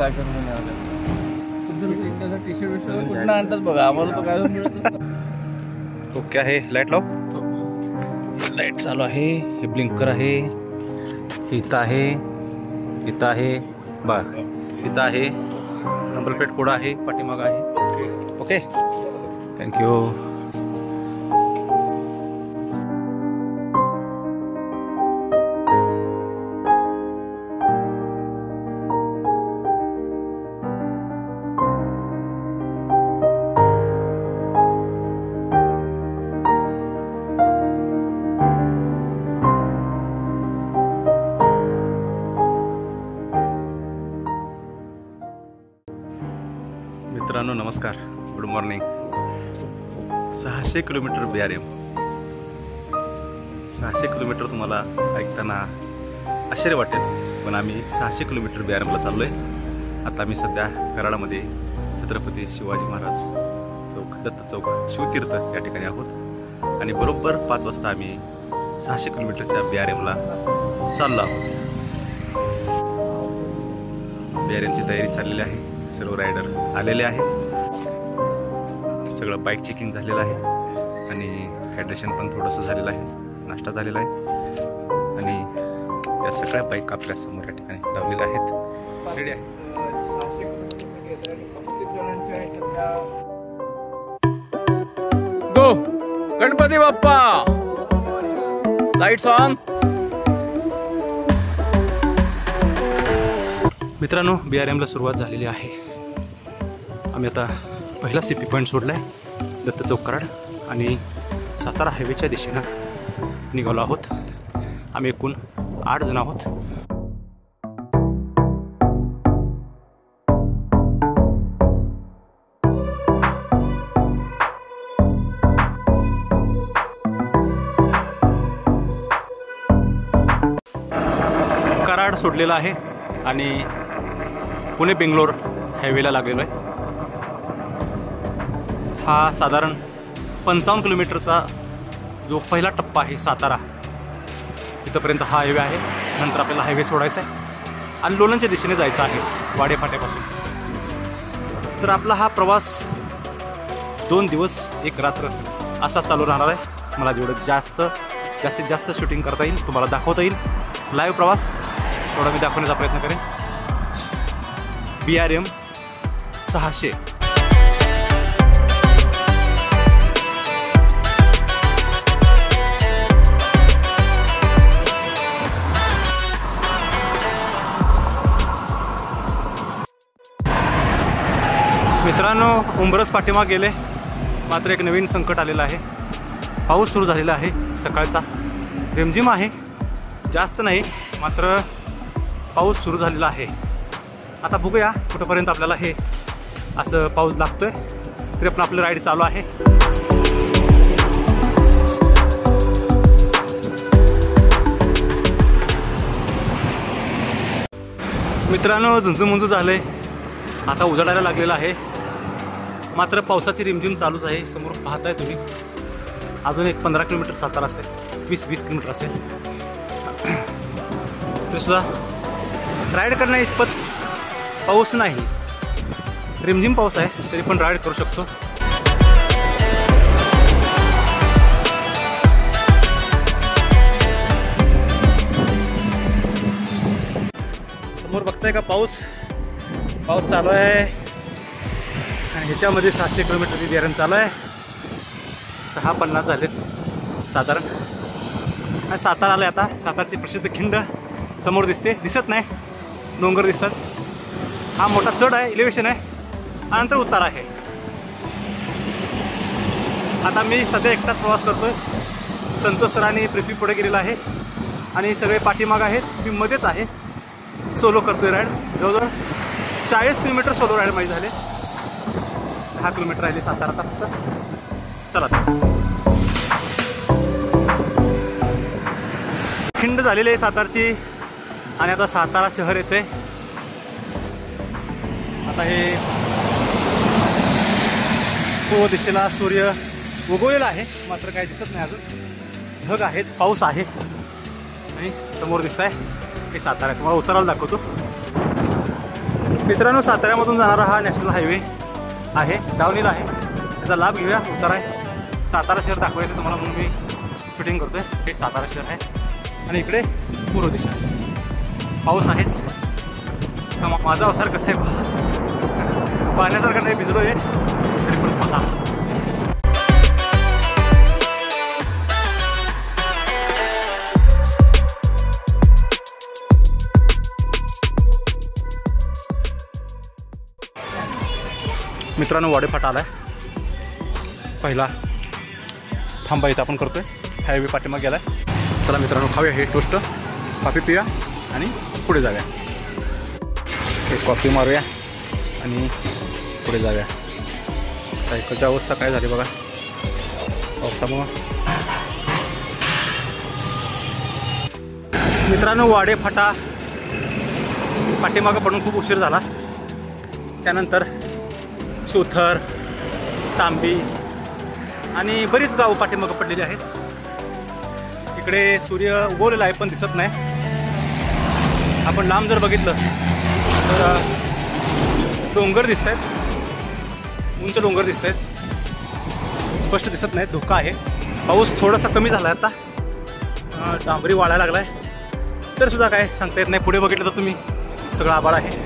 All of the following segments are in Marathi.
काय करणार टी शर्ट कुठं आणतात बघा, आम्हाला तो काय मिळत. ओके आहे. लाईट लाव. लाईट चालू आहे. हे ब्लिंकर आहे. इथं आहे, इथं आहे, बा इथं आहे. नंबर प्लेट पुढं आहे, पाठीमागं आहे. Okay, thank you. मित्रांनो नमस्कार, good morning. 600 kilometre BRM. 600 kilometre तुम्हाला ऐकताना आश्चर्य वाटेल, पण आम्ही 600 किलोमीटर BRMला चाललो आहे. आता आम्ही सध्या कराडामध्ये छत्रपती शिवाजी महाराज चौक, दत्त चौक, शिवतीर्थ या ठिकाणी आहोत. आणि बरोबर 5 वाजता आम्ही 600 किलोमीटरच्या BRMला चाललो आहोत. BRMची तयारी चाललेली आहे. सर्व रायडर आलेले आहेत. सगळं बाईक चेकिंग झालेलं आहे आणि हायड्रेशन पण थोडंसं झालेलं आहे. नाश्ता झालेला आहे आणि या सगळ्या बाईक आपल्या समोर या ठिकाणी लावलेल्या आहेत. रेडी आहे. Go Ganpati Bappa. Lights on. मित्रांनो BRMला सुरुवात झालेली आहे. आम्ही आता पहिला CP पॉईंट सोडला आहे, दत्त चौक कराड, आणि सातारा हायवेच्या दिशेनं निघालो आहोत. आम्ही एकूण 8 जण आहोत. कराड सोडलेला आहे आणि पुणे बेंगलोर हायवेला लागलेलो आहे. हा साधारण 55 किलोमीटरचा जो पहिला टप्पा आहे सातारा, इथंपर्यंत हा हायवे आहे. नंतर आपल्याला हायवे सोडायचा आहे आणि लोणंदच्या दिशेने जायचं आहे वाडे फाट्यापासून. तर आपला हा प्रवास 2 दिवस 1 रात्र असा चालू राहणार आहे. मला जेवढं जास्तीत जास्त शूटिंग करता येईल, तुम्हाला दाखवता येईल लाईव्ह प्रवास, थोडा मी दाखवण्याचा प्रयत्न करेन. BRM 600. मित्रांनो उंबरस पाठीमाग गेले, मात्र एक नवीन संकट आलेलं आहे. पाऊस सुरू झालेला आहे सकाळचा. रिमझिम आहे, जास्त नाही, मात्र पाऊस सुरू झालेला आहे. आता बघूया कुठंपर्यंत आपल्याला हे असं पाऊस लागतोय. तरी पण आपलं राईड चालू आहे. मित्रांनो झुंजूमुंजू झालंय, आता उजाडायला लागलेला आहे. मात्र पावसाची रिमझिम चालूच आहे. समोर पाहताय तुम्ही, अजून एक 15 किलोमीटर सातारा असेल, 20 किलोमीटर असेल. तरीसुद्धा राईड करणं इतपत पाऊस नाही, रिमझिम पाऊस आहे, तरी पण राईड करू शकतो. समोर बघताय का पाऊस चालू आहे. आणि ह्याच्यामध्ये 600 किलोमीटर BRM चालू आहे. 6:50 झालेत साधारण. आणि सातारा आलं आता. सातारची प्रसिद्ध खिंड समोर दिसत नाही, डोंगर दिसतात. हा मोठा चढ आहे, इलेव्हेशन आहे, आणि नंतर उतार आहे. आता मी सध्या एकटाच प्रवास करतोय. संतोष सर आणि पृथ्वी पुढे गेलेला आहे आणि सगळे पाठीमाग आहेत. मी मध्येच आहे, सोलो करतोय राईड. जवळजवळ 40 किलोमीटर सोलो राईड माझी झाले. 10 किलोमीटर राहिले सातारा आता फक्त. चला खिंड झालेली आहे सातारची आणि आता सातारा शहर येते. आता हे पूर्व दिशेला सूर्य उगवलेला आहे, मात्र काही दिसत नाही अजून. ढग आहेत, पाऊस आहे आणि समोर दिसत आहे हे सातारा. तुम्हाला उतराला दाखवतो. मित्रांनो, साताऱ्यामधून जाणारा हा नॅशनल हायवे आहे, डावनीला आहे. त्याचा लाभ घेऊया. उत्तर आहे सातारा शहर दाखवायचं तुम्हाला म्हणून मी शूटिंग करतोय. हे सातारा शहर आहे आणि इकडे पूर्व दिशा. पाऊस आहेच. माझा अवतार कसा आहे पहा. पाण्यासारखं नाही भिजलो आहे तरी पण पहा. मित्रांनो, वाडेफाटा आला आहे. पहिला थांबा इथं आपण करतोय. हायवे पाठीमाग गेला आहे. चला मित्रांनो, खाऊया हे टोस्ट, कॉफी पिऊया आणि पुढे जाऊया. एक कॉफी मारूया आणि पुढे जाऊया. सायकलची अवस्था काय झाली बघा पावसामुळं. मित्रांनो, वाडेफाटा पाठीमागं पडून खूप उशीर झाला. त्यानंतर चोथर, तांबी आणि बरीच गावं पाठीमागं पडलेली आहेत. इकडे सूर्य उगवलेला आहे पण दिसत नाही. आपण लांब जर बघितलं तर डोंगर दिसत आहेत, उंच डोंगर दिसत आहेत, स्पष्ट दिसत नाहीत. धोका आहे. पाऊस थोडासा कमी झाला आहे आता. डांबरी वाळायला लागला आहे तर सुद्धा काय सांगता येत नाही. पुढे बघितलं तर तुम्ही सगळं आभाळ आहे.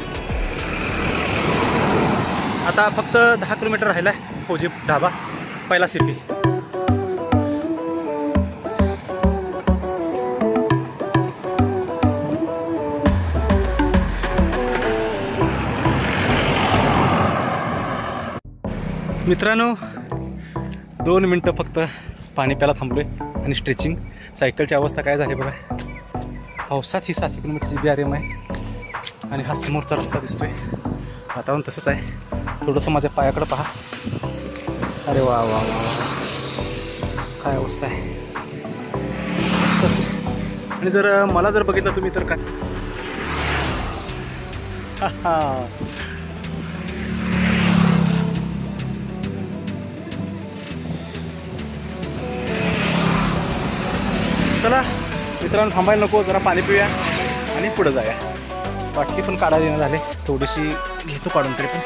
आता फक्त 10 किलोमीटर राहिला आहे फौजी ढाबा, पहिला CP. मित्रांनो, 2 मिनटं फक्त पाणी प्यायला थांबलोय आणि स्ट्रेचिंग. सायकलची अवस्था काय झाली बघा. पावसात ही 700 किलोमीटरची BRM आहे आणि हा समोरचा रस्ता दिसतोय. वातावरण तसंच आहे. थोडंसं माझ्या पायाकडं पहा. अरे वा वा वा, काय अवस्था आहे. आणि जर मला जर बघितलं तुम्ही तर काय चला मित्रांनो, थांबायला नको. जरा पाणी पिऊया आणि पुढे जाऊया. बाटली पण काढायला येणं झाले. थोडीशी घेतो काढून तरी पण.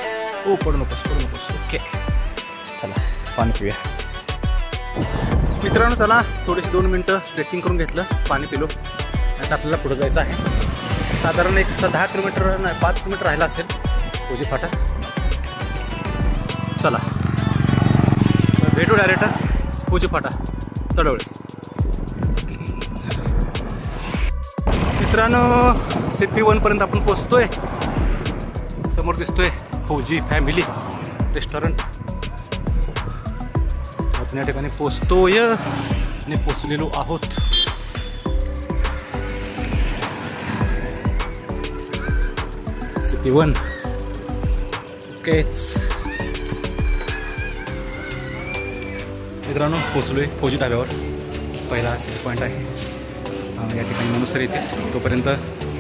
ओ, पडू नकोस. ओके, चला पाणी पिऊया. मित्रांनो, चला थोडीशी 2 मिनटं स्ट्रेचिंग करून घेतलं, पाणी पिलो. आता आपल्याला पुढे जायचं आहे. साधारण एक 10 किलोमीटर नाही 5 किलोमीटर राहिला असेल फौजी फाटा. चला भेटू डायरेक्ट फौजी फाटा तडवळे. मित्रांनो, CP 1 पर्यंत आपण पोचतोय. समोर दिसतोय फौजी फॅमिली रेस्टॉरंट. आपण या ठिकाणी पोचतोय आणि पोचलेलो आहोत. CP 1 ओकेच. मित्रांनो, पोचलोय फौजी ढाब्यावर. पहिला CP पॉईंट आहे. या ठिकाणी मनुसर येते. तोपर्यंत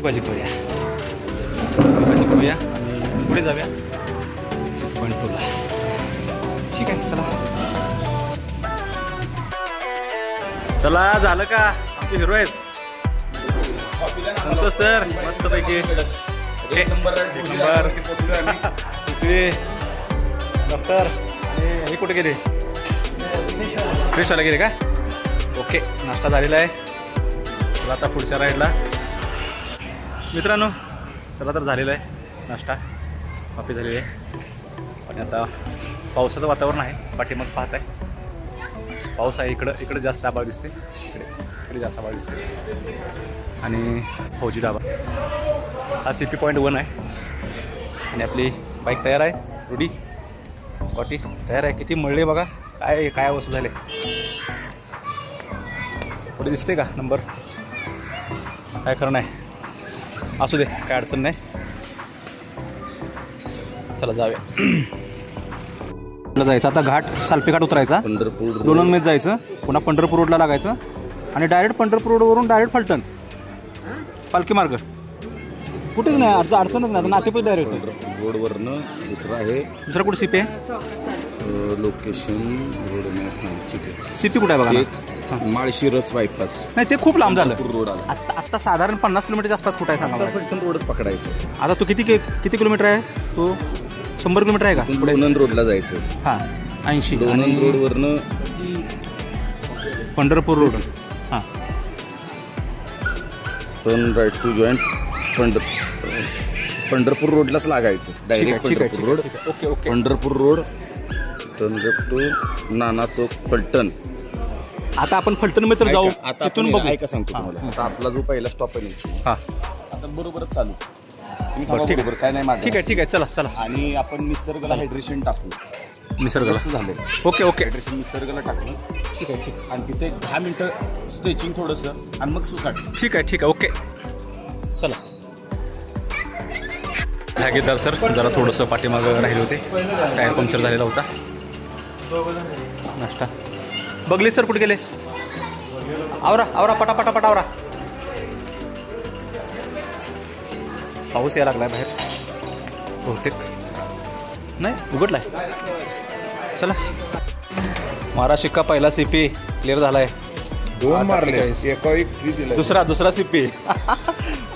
भाजी करूया आणि पुढे जाऊया CP पॉईंट 2ला. ठीक आहे, चला झालं का. आमचे हिरो आहेत म्हणतो सर मस्तपैकी. एक नंबर डॉक्टर. आणि हे कुठे गेले. फ्रेशवाला गेले का. ओके, नाश्ता झालेला आहे. चला आता पुढच्या राईडला. मित्रांनो, चला तर झालेलं आहे नाश्ता, कॉफी झालेली आहे. आणि आता पावसाचं वातावरण आहे. पाठीमाग पाहत आहे पाऊस आहे. इकडं जास्त आभाळ दिसते. इकडे जास्त आभाळ दिसते. आणि फौजी ढाबा हा CP पॉईंट 1 आहे. आणि आपली बाईक तयार आहे. रुडी स्कॉटी तयार आहे. किती मळले बघा. काय अवस्था झाले. पुढे दिसते का नंबर. काय खरं नाही. असू दे, काय अडचण नाही. चला जाऊया. जायचं आता घाट सालपे घाट उतरायचा. पंढरपूर लोणंदमध्ये जायचं. पुन्हा पंढरपूर रोडला लागायचं आणि डायरेक्ट पंढरपूर रोडवरून डायरेक्ट फलटण पालखी मार्ग. कुठेच नाही अडचणच नाही. नातेपुते डायरेक्ट रोडवरनं दुसरा आहे. दुसरा कुठे CP आहे. Location road map. CP कुठे आहे बघा. माळशिरस बायपास नाही ते खूप लांब झालं. रोड आला. आत्ता साधारण 50 किलोमीटरच्या आसपास कुठं आहे सांगा मला. फलटण रोडच पकडायचं. आता तू किती किलोमीटर आहे तो 100 किलोमीटर आहे का पुढे. लोणंद रोडला जायचं. हां 80. लोणंद रोडवरनं पंढरपूर रोड. हां turn right to joint Pandharpur रोडलाच लागायचं. Direct Pandharpur road. Okay okay. Pandharpur road turn left to Nana Chowk Phaltan. आता आपण फलटणमध्ये तर जाऊ. आता तिथून बघू. ऐका सांगतो तुम्हाला. आता आपला जो पहिला स्टॉप आहे हां आता बरोबरच चालू. बरोबर काय नाही माझं. ठीक आहे चला चला. आणि आपण निसर्गाला हायड्रेशन टाकू. निसर्गाला झालं. Okay okay. हायड्रेशन निसर्गाला टाकलं. ठीक आहे आणि तिथे 10 मिनिटं स्ट्रेचिंग थोडंसं आणि मग सुसाट. ठीक आहे ओके चला. भागीदार सर जरा थोडंसं पाठीमागं राहिले होते. टायर पंक्चर झालेला होता. नाश्ता बघली सर कुठे गेले. आवरा पटापट आवरा. पाऊस यायला लागलाय बाहेर बहुतेक. नाही उघडलाय. चला मारा शिक्का. पहिला CP क्लिअर झालाय. 2 मारले. 1 दुसरा CP.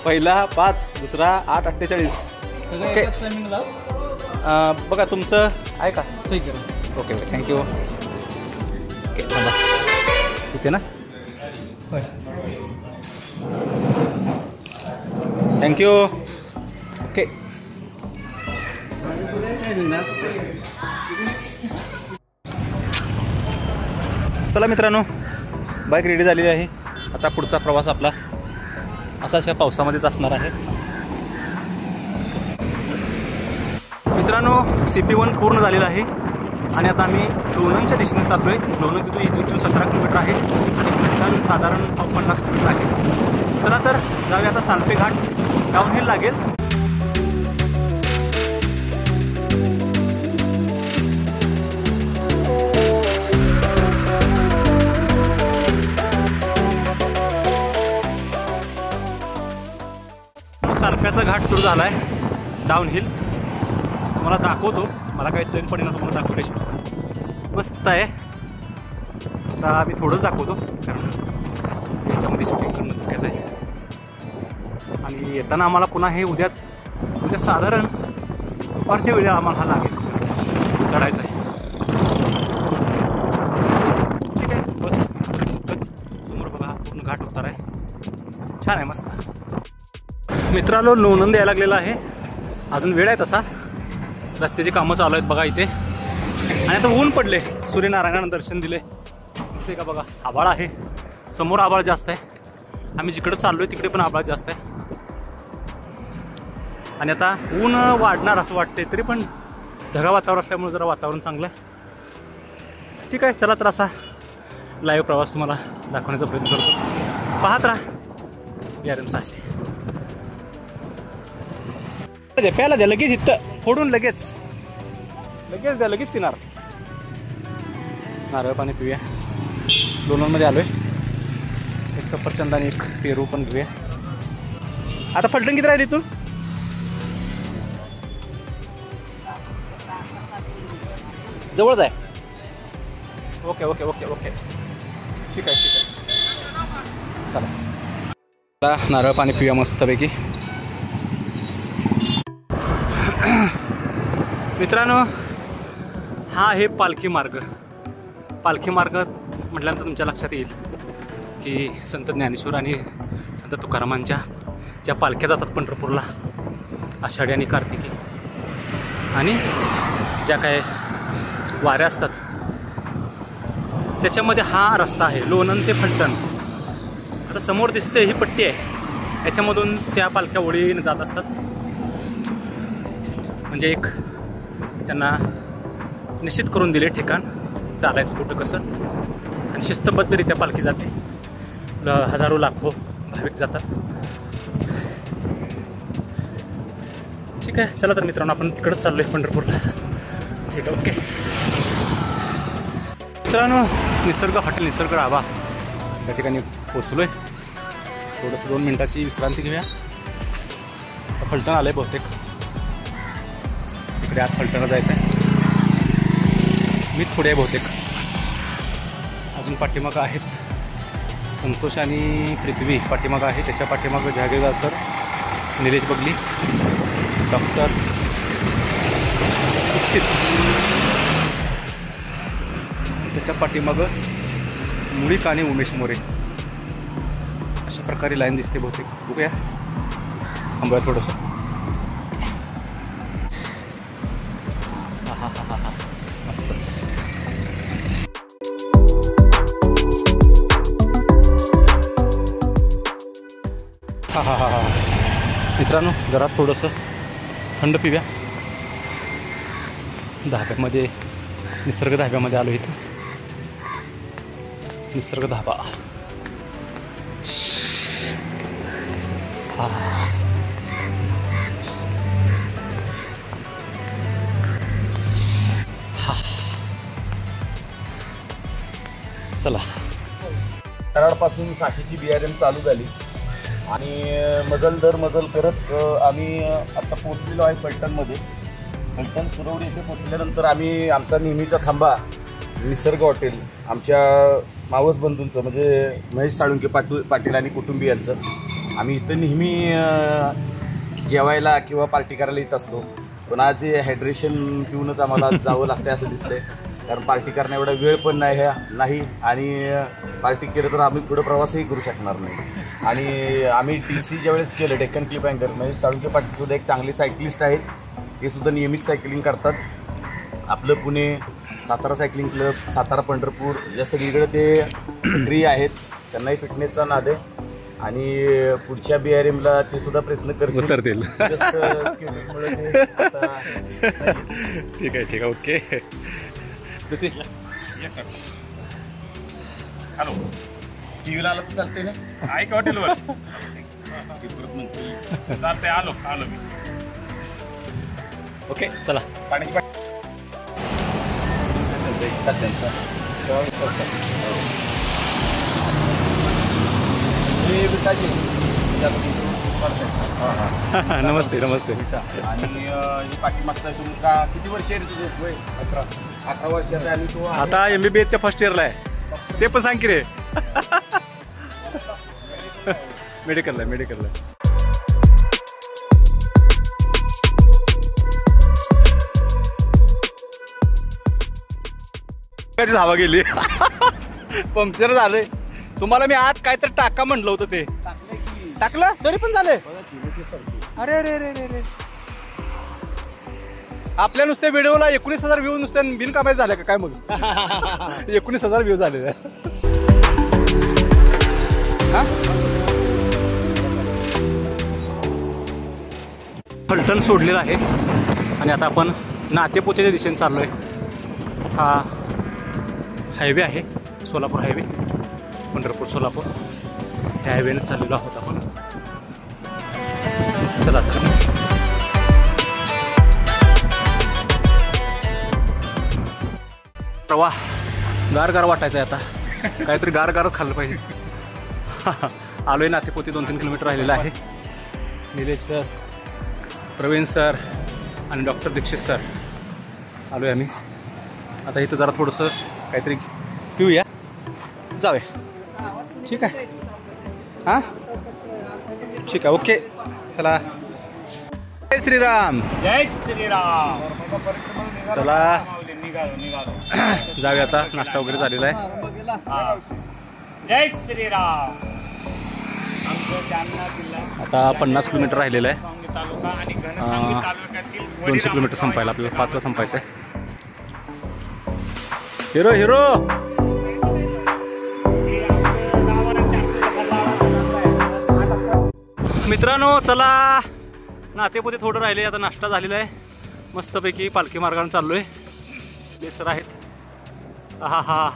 पहिला 5 दुसरा 8:48. ओके बघा तुमचं आहे का. Okay thank you. ओके थांबा तिथे ना. थँक्यू. ओके चला मित्रांनो बाईक रेडी झालेली आहे. आता पुढचा प्रवास आपला असाच या पावसामध्येच असणार आहे. मित्रांनो CP1 पूर्ण झालेला आहे आणि आता आम्ही लोणंदच्या दिशेने चाललो आहे. लोणंद इथून 17 किलोमीटर आहे आणि फलटण साधारण 50 किलोमीटर आहे. चला तर जाऊया आता. सालपे घाट डाऊनहिल लागेल. सालप्याचा घाट सुरू झाला आहे डाऊनहिल. तुम्हाला दाखवतो. मला काही चैन पडेल ना तुम्हाला दाखवल्याशिवाय. मस्त आहे. आता मी थोडंच दाखवतो कारण याच्यामध्ये शूटिंग करणं धोक्याचं आहे. आणि येताना आम्हाला पुन्हा हे उद्या साधारण दुपारच्या वेळी आम्हाला हा लागेल चढायचं आहे. ठीक आहे बस इतकंच. समोर बघा पूर्ण घाट उतार आहे. छान आहे मस्त. मित्रांनो लोणंद यायला लागलेला आहे. अजून वेळ आहे तसा. रस्त्याची कामं चालू आहेत बघा इथे. आणि आता ऊन पडले. सूर्यनारायणानं दर्शन दिले. दिसते का बघा. आभाळ आहे समोर. आभाळ जास्त आहे. आम्ही जिकडे चाललो आहे तिकडे पण आभाळ जास्त आहे. आणि आता ऊन वाढणार असं वाटते. तरी पण ढगाळ वातावरण असल्यामुळे जरा वातावरण चांगलं आहे. ठीक आहे चला तर असा लाईव्ह प्रवास तुम्हाला दाखवण्याचा प्रयत्न करतो. पाहत राहा BRM 600. प्याला द्या लगेच. इथं फोडून लगेच द्या. लगेच पिणार. नारळ पाणी पिऊया. लोणंदमध्ये आलोय. एक सफरचंद आणि एक पेरू पण घेऊया. आता फलटण किती राहिली इथून. जवळच आहे. ओके ओके ओके ओके ठीक आहे. चला नारळ पाणी पिऊया मस्तपैकी. मित्रांनो हा आहे पालखी मार्ग. पालखी मार्ग म्हटल्यानंतर तुमच्या लक्षात येईल की संत ज्ञानेश्वर आणि संत तुकारामांच्या ज्या पालख्या जातात पंढरपूरला आषाढी आणि कार्तिकी आणि ज्या काय वाऱ्या असतात त्याच्यामध्ये हा रस्ता आहे लोणंद ते फलटण. आता समोर दिसते ही पट्टी आहे. याच्यामधून त्या पालख्या ओळीने जात असतात. म्हणजे एक त्यांना निश्चित करून दिले ठिकाण चालायचं कुठं कसं. आणि शिस्तबद्धरित्या पालखी जाते. हजारो लाखो भाविक जातात. ठीक आहे चला तर मित्रांनो आपण तिकडंच चाललो आहे पंढरपूरला. ठीक आहे ओके. मित्रांनो निसर्ग हॉटेल निसर्ग राहावा त्या ठिकाणी पोचलो आहे. थोडंसं 2 मिनिटाची विश्रांती घेऊया. फलटण आलं आहे बहुतेक. इकडे आत फलटणला जायचं आहे. मीच पुढे आहे बहुतेक. अजून पाठीमागं आहेत संतोष आणि पृथ्वी पाठीमागं आहे, त्याच्या पाठीमागं जहागीरदार सर, निलेश बगली, डॉक्टर दीक्षित, त्याच्या पाठीमागं मुळीक आणि उमेश मोरे. अशा प्रकारे लाईन दिसते बहुतेक. बघूया, थांबूया थोडंसं. हा हा हा हा मस्तच. हा हा हा हा मित्रांनो, जरा थोडंसं थंड पिव्या. धाब्यामध्ये, निसर्ग धाब्यामध्ये आलो इथं. निसर्ग धाबा. हा चला. कराडपासून 600ची BRM चालू झाली आणि मजल दर मजल करत आम्ही आता पोचलेलो आहे फलटणमध्ये. फलटण सुरवडी येथे पोचल्यानंतर आम्ही आमचा नेहमीचा थांबा निसर्ग हॉटेल, आमच्या मावस बंधूंचं म्हणजे महेश साळुंके पाटील आणि कुटुंबियांचं. आम्ही इथं नेहमी जेवायला किंवा पार्टी करायला येत असतो, पण आज हे हायड्रेशन पिऊनच आम्हाला जावं लागतं असं दिसतंय. कारण पार्टी करण्या एवढा वेळ पण नाही आणि पार्टी केलं तर आम्ही पुढं प्रवासही करू शकणार नाही. आणि आम्ही TC ज्यावेळेस केलं डेक्कन क्लिप अँकर, म्हणजे साळुंके पाटीलसुद्धा एक चांगले सायकलिस्ट आहेत. ते सुद्धा नियमित सायकलिंग करतात. आपलं पुणे सातारा सायकलिंग क्लब, सातारा पंढरपूर या सगळीकडे ते सक्रिय आहेत. त्यांनाही फिटनेसचा नाद आहे आणि पुढच्या BRMला ते सुद्धा प्रयत्न करतील. ठीक आहे ओके. हॅलो, टीव्हीला आलं तर चालते ना? आहे का हॉटेलवर? चालते, आलो मी. ओके चला. पाण्याची नमस्ते नमस्ते. आणि ही पाठीमागचा तुमचा किती वर्ष आहे तुझं? 18 वर्षाचा. आणि तो आता MBBSच्या फर्स्ट इयरला आहे. ते पण सांग की रे. मेडिकलला कधी हवा गेली. पंक्चर झालंय. तुम्हाला मी आज काय तर टाका म्हटलं होतं, ते टाकलं तरी पण झालंय. अरे अरे अरे अरे, आपल्या नुसत्या व्हिडिओला 19,000 व्ह्यू नुसत्या बिनकामायचं झालं का काय? मग 19,000 व्ह्यू झाले. फलटण सोडलेलं आहे आणि आता आपण नातेपोतेच्या दिशेने चाललोय. हा हायवे आहे, सोलापूर हायवे, पंढरपूर सोलापूर. ह्या हायवेने चाललेलो आहोत आपण. चला तर. प्रवाह गार वाटायचं आहे आता. काहीतरी गारच खाल्लं पाहिजे. आलोय नातेपोते. 2-3 किलोमीटर राहिलेलं आहे. निलेश सर, प्रवीण सर आणि डॉक्टर दीक्षित सर आलो आहे आम्ही. आता इथं जरा थोडंसं काहीतरी पिऊया, जाऊया. ठीक आहे. हां ठीक आहे ओके चला. जय श्रीराम. जय श्रीराम. चला निघालो. जाऊया आता. नाश्ता वगैरे झालेला आहे. जय श्रीराम. आमचं जालना जिल्हा आता 50 किलोमीटर राहिलेलं आहे. सांगली तालुका आणि घनसावंगी तालुक्यातील 200 किलोमीटर संपायला आपल्याला. 5ला संपायचं आहे. हिरो मित्रांनो चला. नातेपोते थोडं राहिले. आता नाश्ता झालेला आहे. मस्तपैकी पालखी मार्गाने चाललोय. सर आहेत. हा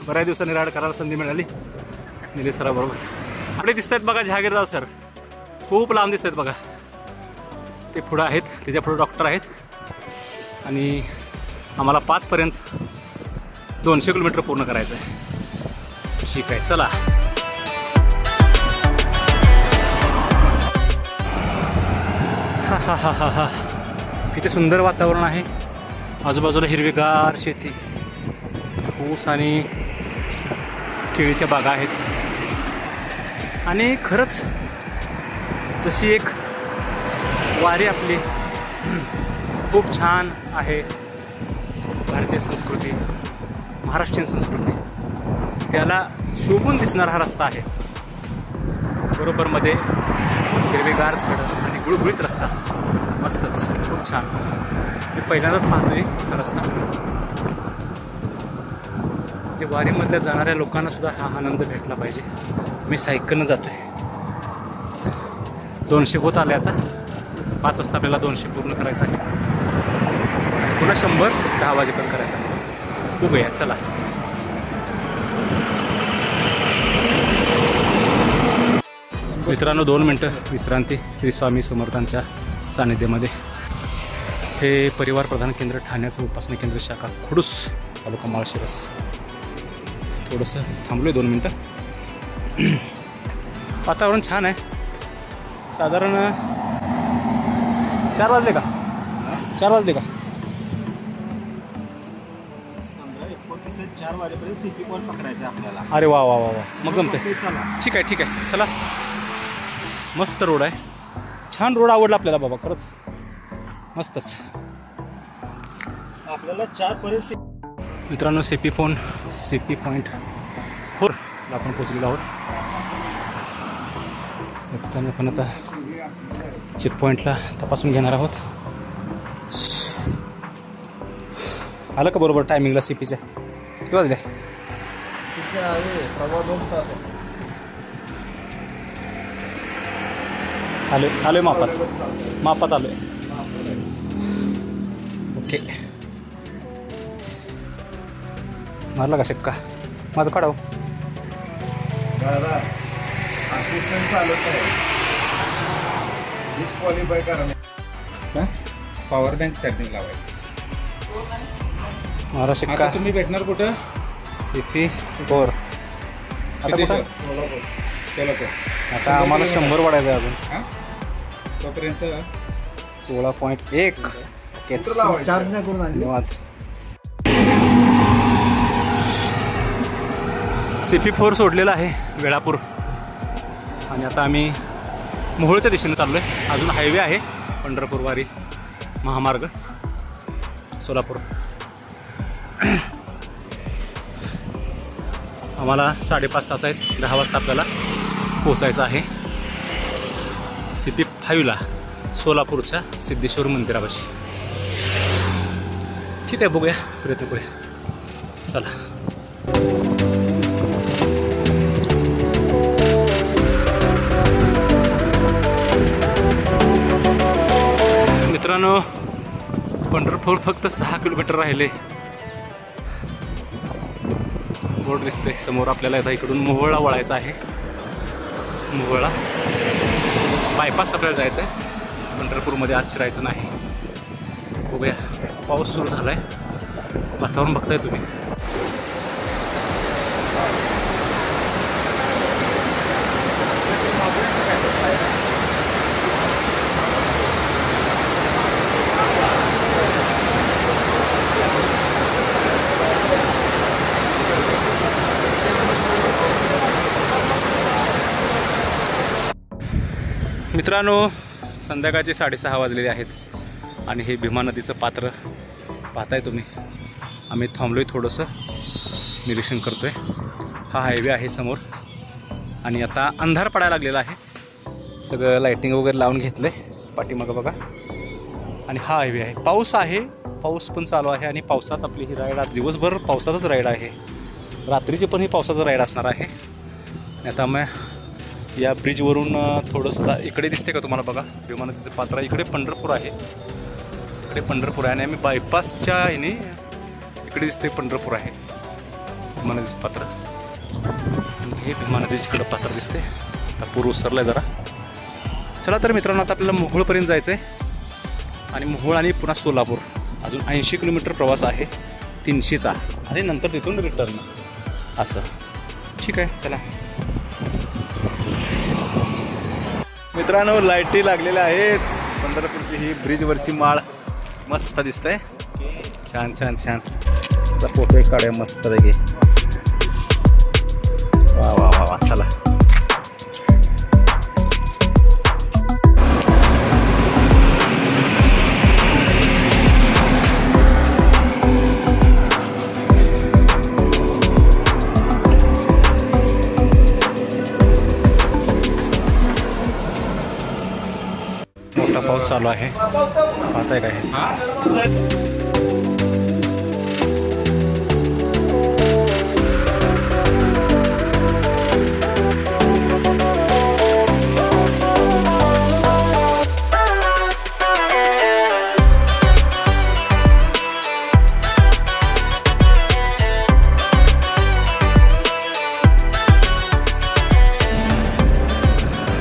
बऱ्याच दिवसांनी राईड करायला संधी मिळाली. निलेश सराबरोबर आपले दिसत आहेत बघा. जहागीरदार सर खूप लांब दिसत आहेत बघा. ते पुढं आहेत. त्याच्या पुढं डॉक्टर आहेत. आणि आम्हाला 5पर्यंत 200 किलोमीटर पूर्ण करायचं आहे. ठीक आहे चला. हा किती सुंदर वातावरण आहे. आजूबाजूला हिरवीगार शेती, ऊस आणि केळीच्या बागा आहेत आणि खरंच जशी एक वारी आपली खूप छान आहे. भारतीय संस्कृती, महाराष्ट्रीयन संस्कृती त्याला शोभून दिसणारा हा रस्ता आहे. बरोबर मध्ये हिरवेगार झाडं आणि गुळगुळीत रस्ता, मस्तच, खूप छान. मी पहिल्यांदाच पाहतोय हा रस्ता. जे वारीमधल्या जाणाऱ्या लोकांना सुद्धा हा आनंद भेटला पाहिजे. मी सायकलनं जातोय. 200 होत आले आता. 5 वाजता आपल्याला 200 पूर्ण करायचं आहे. पुन्हा 100 10 वाजेपर्यंत करायचं आहे. बघूया, चला. मित्रांनो 2 मिनटं विश्रांती श्री स्वामी समर्थांच्या सानिध्यामध्ये. हे परिवार प्रधान केंद्र ठाण्याचं उपासना केंद्र शाखा खुडूस तालुका माळशिरस. थोडंसं थांबलो 2 मिनटं. वातावरण छान आहे. साधारण 4 वाजले का? 4 वाजले का? 4 वाजेपर्यंत सीपी पॉईंट पकडायचं आपल्याला. अरे वा वा वा वा, मग जमतंय. ठीक आहे ठीक आहे, चला. मस्त रोड आहे, छान रोड आवडला आपल्याला बाबा, खरंच मस्तच. आपल्याला 4 पर्यंत. मित्रांनो सीपी पॉईंट 4 ला आपण पोचलेलो आहोत. आपण आता चेक पॉईंटला तपासून घेणार आहोत. आलं का बरोबर टायमिंगला सीपीच्या? किती वाजले? 2.25 तास. आलोय मापात आलोय. ओके, मारला का शक्का? माझं काढाव. दादा असिस्टंट चालत आहे. डिस्क्वालिफाय करा. पॉवर बँक चार्जिंग लावायचं. मारा शिक्का. तुम्ही भेटणार कुठं? सीपी 4. आता कुठं? सोलापूर. आता आम्हाला 100 वाढायचं आहे अजून. तोपर्यंत 16.1. चार्ज नाही करून धन्यवाद. सीपी 4 सोडलेला आहे वेळापूर. आणि आता आम्ही मोहोळच्या दिशेने चाललो आहे. अजून हायवे आहे पंढरपूर वारी महामार्ग सोलापूर. आम्हाला 5.5 तास आहेत. 10 वाजता आपल्याला पोचायचं आहे सीपी 5ला सोलापूरच्या सिद्धेश्वर मंदिरापाशी. ठीक आहे, बघूया, प्रयत्न करूया. चला. मित्रांनो पंढरपूर फक्त 6 किलोमीटर राहिले. बोर्ड दिसते समोर आपल्याला. आता इकडून मोहोळला वळायचं आहे. मोहोळला बायपास आपल्याला जायचं आहे. पंढरपूरमध्ये आज शिरायचं नाही. बघूया, पाऊस सुरू झाला आहे. वातावरण बघताय तुम्ही. मित्रांनो संध्याकाळचे 6:30 वाजलेले आहेत आणि हे भीमा नदीचं पात्र पाहताय तुम्ही. आम्ही थांबलोय, थोडंसं निरीक्षण करतोय. हा हायवे आहे समोर आणि आता अंधार पडायला लागलेला आहे. सगळं लाईटिंग वगैरे लावून घेतलं आहे पाठीमागं बघा. आणि हा हायवे आहे. पाऊस आहे, पाऊस पण चालू आहे आणि पावसात आपली ही राईड आज दिवसभर पावसातच राईड आहे. रात्रीची पण ही पावसाचं राईड असणार आहे. आता मग या ब्रिजवरून थोडंसं इकडे दिसते का तुम्हाला बघा भीमा नदीचं पात्र. इकडे पंढरपूर आहे, इकडे पंढरपूर आहे आणि आम्ही बायपासच्या ह्याने इकडे दिसते पंढरपूर आहे भीमा नदीचं पात्र. हे भीमा नदीचं इकडं पात्र दिसते. आता पूर उसरला आहे जरा. चला तर मित्रांनो आता आपल्याला मोहोळपर्यंत जायचं आहे आणि मोहोळ आणि पुन्हा सोलापूर अजून 80 किलोमीटर प्रवास आहे 300चा आणि नंतर तिथून रिटर्न असं. ठीक आहे, चला. मित्रांनो लाईटी लागलेल्या आहेत. पंढरपूरची ही ब्रिजवरची माळ मस्त दिसतंय. छान छान छान. फोटो एक काढूया मस्त पैकी. चालू आहे, पाहताय काय हे?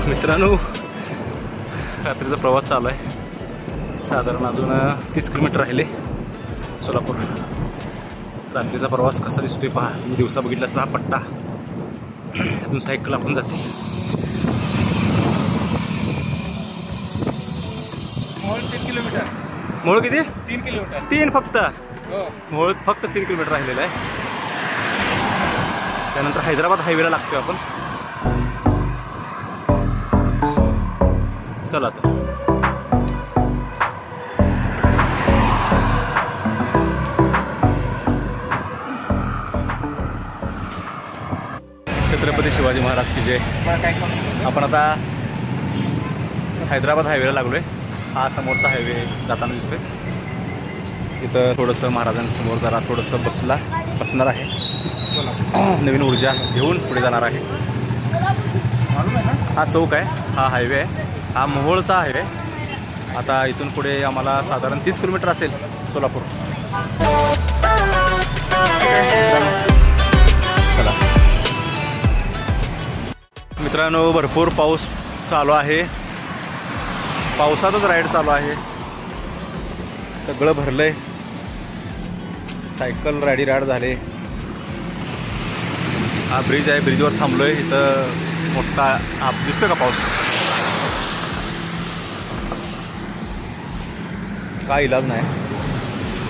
मित्रांनो, रात्रीचा प्रवास चालू आहे. साधारण अजून 30 किलोमीटर राहिले सोलापूर. रात्रीचा प्रवास कसा दिसतोय पहा. मी दिवसा बघितला असला हा पट्टा, अजून सायकल आपण जाते. मोहोळ 3 किलोमीटर. मोहोळ किती? 3 किलोमीटर. 3 फक्त. हो. मोहोळ फक्त 3 किलोमीटर राहिलेलं आहे. त्यानंतर हैदराबाद हायवेला लागतोय आपण. चला तर. छत्रपती शिवाजी महाराज की जय. आपण आता हैदराबाद हायवेला लागलोय. हा समोरचा हायवे जाताना दिसतोय. इथं थोडंसं महाराजांसमोर जरा थोडंसं बसणार आहे. नवीन ऊर्जा घेऊन पुढे जाणार आहे. हा चौक आहे, हा हायवे आहे, हा मोहोळचा हायवे. आता इथून पुढे आम्हाला साधारण 30 किलोमीटर असेल सोलापूर. चला मित्रांनो, भरपूर पाऊस चालू आहे. पावसातच राईड चालू आहे. सगळं भरलंय. सायकल राईड झाले. हा ब्रिज आहे, ब्रिजवर थांबलोय. इथं मोठा हा दिसतोय का पाऊस? काय इलाज नाही,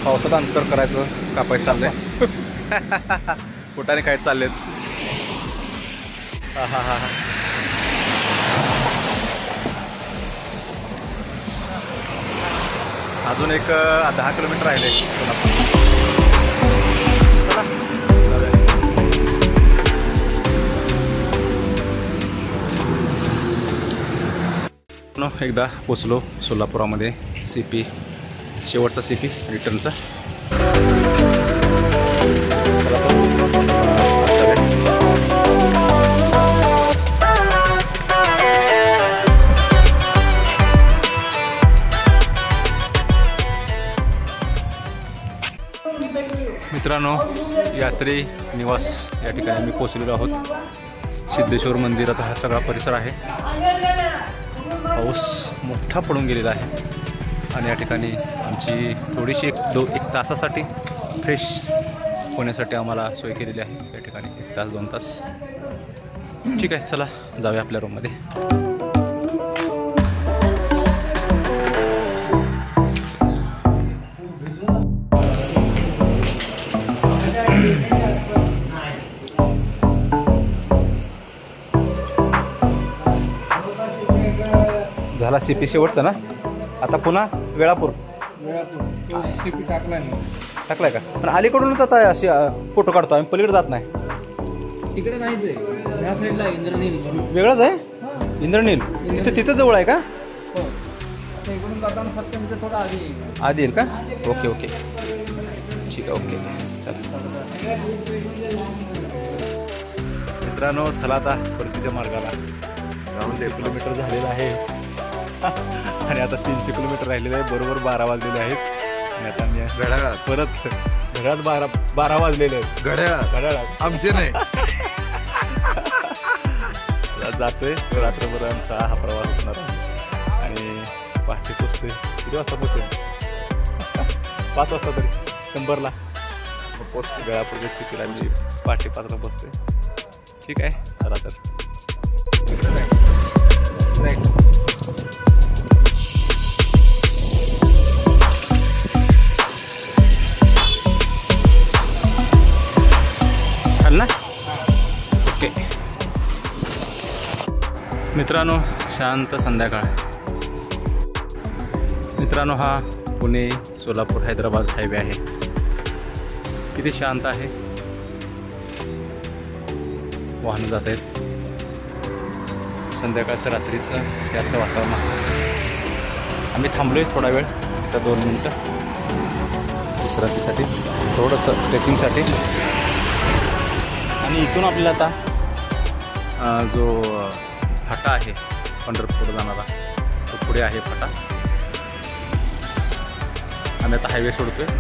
पावसात अंतर करायचं, कापायचं चाललंय. कुठाने काय चाललेत. हा हा हा. अजून एक 10 किलोमीटर राहिले. एकदा पोचलो सोलापुरामध्ये. CP शेवटचा CP रिटर्नचा. मित्रांनो, यात्री निवास या ठिकाणी आम्ही पोचलेलो आहोत. सिद्धेश्वर मंदिराचा हा सगळा परिसर आहे. पाऊस मोठा पडून गेलेला आहे आणि या ठिकाणी आमची थोडीशी एक तासासाठी फ्रेश होण्यासाठी आम्हाला सोय केलेली आहे. या ठिकाणी 1 तास 2 तास. ठीक आहे, चला जाऊया आपल्या रूममध्ये. झाला CP शेवटचा ना. आता पुन्हा वेळापूर. CP टाकलाय का? पण अलीकडूनच आता अशी फोटो काढतो आम्ही, पलीकडे जात नाही. तिकडे नाहीच आहे, या साईडला इंद्रनील वेगळंच आहे. इंद्रनील तिथं जवळ आहे का? इकडून जाताना सत्यमच्या थोडं आधी येईल का? ओके ओके, ठीक आहे. ओके चला मित्रांनो, चला आता परतीच्या मार्गाला. 200 किलोमीटर झालेलं आहे आणि आता 300 किलोमीटर राहिलेलं आहे. बरोबर 12 वाजलेले आहेत आणि आता मी घड्याळात परत घरात 12 वाजलेले आहेत. घड्याळात आमचे नाही. जातोय. रात्रभर आमचा हा प्रवास असणार आहे आणि पहाटे पोचतोय. किती वाजता पोचतोय? 5 वाजता तरी 100ला पोचतो. वेळापूर्वी स्थितीला मी पहाटे 5ला पोचतोय. ठीक आहे, चला तर. ना ओके. मित्रांनो, शांत संध्याकाळ. मित्रांनो, हा पुणे सोलापूर हैदराबाद हायवे आहे. किती शांत आहे. वाहनं जात आहेत. संध्याकाळचं रात्रीचं हे असं वातावरण असतं आम्ही थांबलो आहे थोडा वेळ, आता 2 मिनटं विश्रांतीसाठी, थोडंसं स्ट्रेचिंगसाठी. आणि इथून आपल्याला आता जो फाटा आहे पंढरपूर जाणारा तो पुढे आहे फाटा. आम्ही आता हायवे सोडतो आहे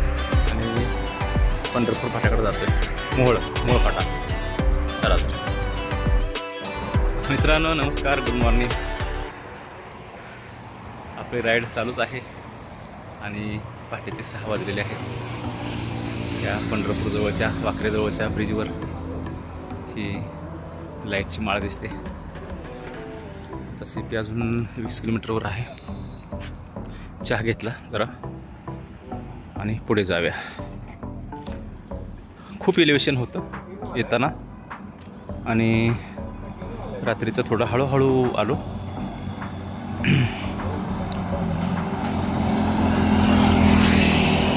आणि पंढरपूर फाट्याकडे जातो आहे, मोहोळ फाटा. चला तर मित्रांनो, नमस्कार, गुड मॉर्निंग. आपली राईड चालूच आहे आणि पहाटेचे 6 वाजलेले आहेत. या पंढरपूरजवळच्या वाकरेजवळच्या ब्रिजवर ही लाईटची माळ दिसते. तसे ती अजून 20 किलोमीटरवर आहे. चहा घेतला जरा आणि पुढे जाऊया. खूप एलिव्हेशन होतं येताना आणि रात्रीचं थोडं हळूहळू आलो.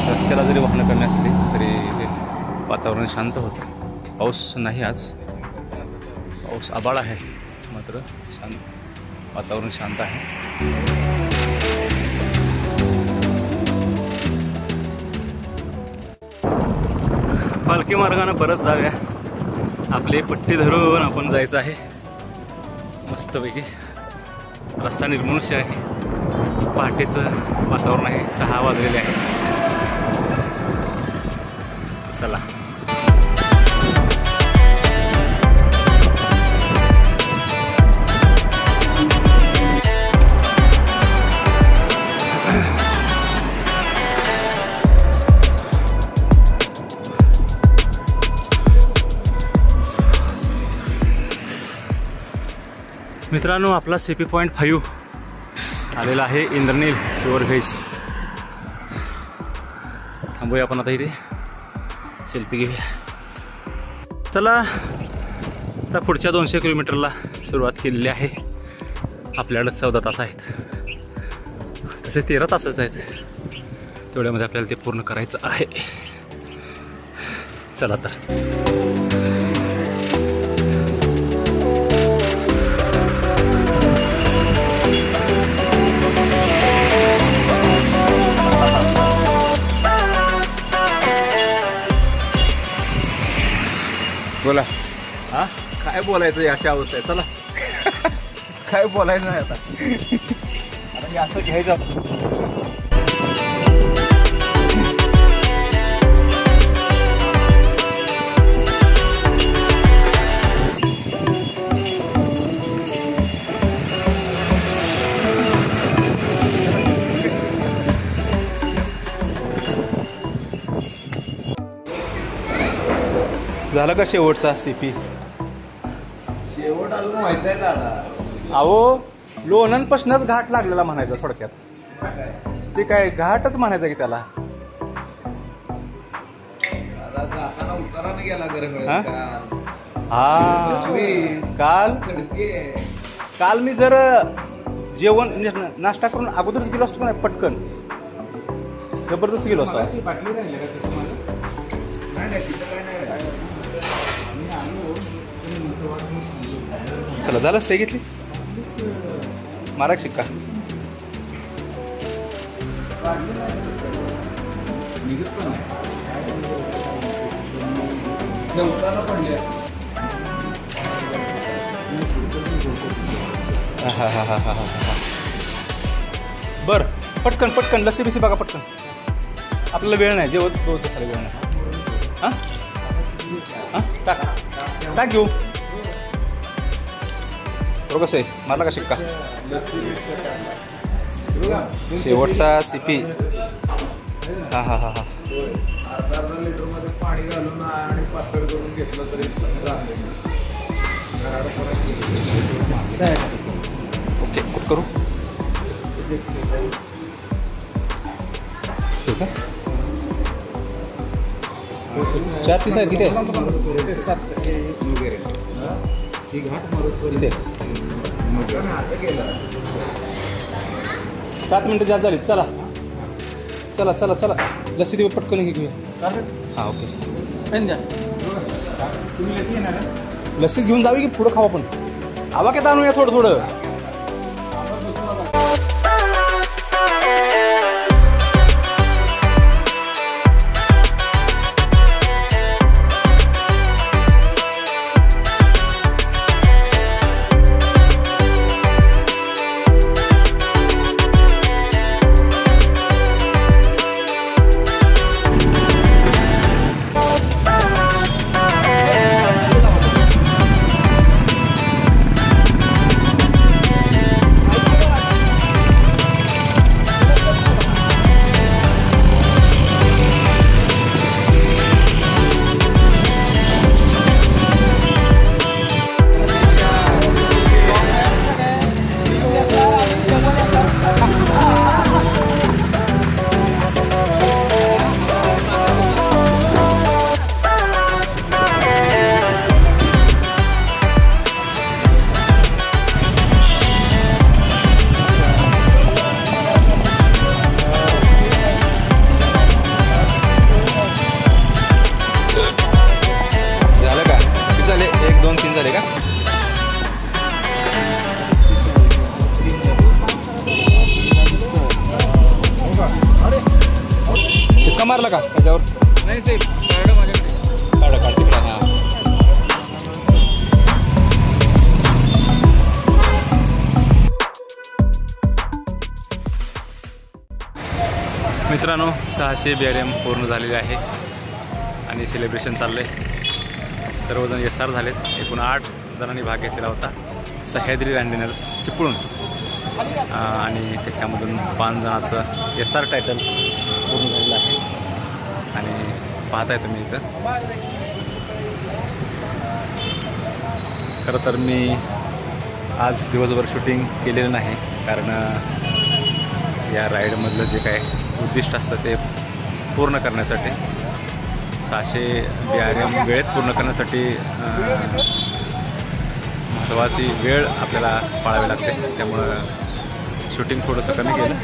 रस्त्याला जरी वाहनं कमी असली तरी वातावरण शांत होतं. पाऊस नाही आज, पाऊस आभाळ आहे, मात्र वातावरण शांत आहे. पालखी मार्गाने परत जाऊया. आपली पट्टी धरून आपण जायचं आहे मस्तपैकी. रस्ता निर्मनुष्य आहे, पहाटेचं वातावरण आहे, 6 वाजलेले आहे. चला मित्रांनो, आपला CP पॉईंट 5 आलेला आहे. Indraneel pure veg. थांबूया आपण आता, इथे सेल्फी घेऊया. चला, आता पुढच्या 200 किलोमीटरला सुरुवात केलेली आहे. आपल्याकडे 14 तास आहेत, तसे 13 तासच आहेत. तेवढ्यामध्ये आपल्याला ते पूर्ण करायचं आहे. चला तर बोला. हा, काय बोलायचं अशा अवस्था आहे. चला काय बोलायचं नाही आता. आता हे असं घ्यायचं. झालं का शेवटचा CP? शेवट अजून व्हायचा आहे दादा. अहो, लोणंदपासूनच घाट लागलेला म्हणायचा थोडक्यात. ते काय घाटच म्हणायचं की त्याला. जाताना उतारानं गेला गरगळ. हा, काल मी जर जेवण नाश्ता करून अगोदरच गेलो असतो का नाही, पटकन जबरदस्त गेलो असतो. चला, झालं. सही घेतली, मारा शिक्का. बर, पटकन पटकन लस्सी बिसी बघा पटकन. आपल्याला वेळ नाही, जेवत बहुत सारा वेळ नाही. हां हां, टाक घेऊ. बरोबर कसं आहे, मारला का शिक्का. शेवटचा CP. हा हा हा हा. अर्धा लिटरमध्ये पाणी घालून आणि पातळ करून घेतलं तरी ओके, कुठ करू. ठीक आहे. 4 पीस आहे. किती आहे? 7 मिनटं जास्त झाली. चला चला चला चला, लस्सी देऊ पटकन घेऊया. हां, ओके. लस्सीच घेऊन जावी की पुढं खाऊ आपण. आवा काय आणूया थोडं थोडं. तीन झाले का? शिक्का मारला का त्याच्यावर? नाही ते कार्ड माझ्याकडे. काढ तिकडे. हां मित्रांनो 600 BRM पूर्ण झालेले आहे आणि सेलिब्रेशन चाललं आहे. सर्वजण SR झालेत. एकूण 8 जणांनी भाग घेतलेला होता सह्याद्री रँडिनर्स चिपळूण आणि त्याच्यामधून 5 जणांचं SR टायटल पूर्ण झालेलं आहे. आणि पाहताय तुम्ही इथं खरं तर मी आज दिवसभर शूटिंग केलेलं नाही कारण या राईडमधलं जे काय उद्दिष्ट असतं ते पूर्ण करण्यासाठी 600 BRM वेळेत पूर्ण करण्यासाठी महत्त्वाची वेळ आपल्याला पाळावी लागते. त्यामुळं शूटिंग थोडंसं कमी केलं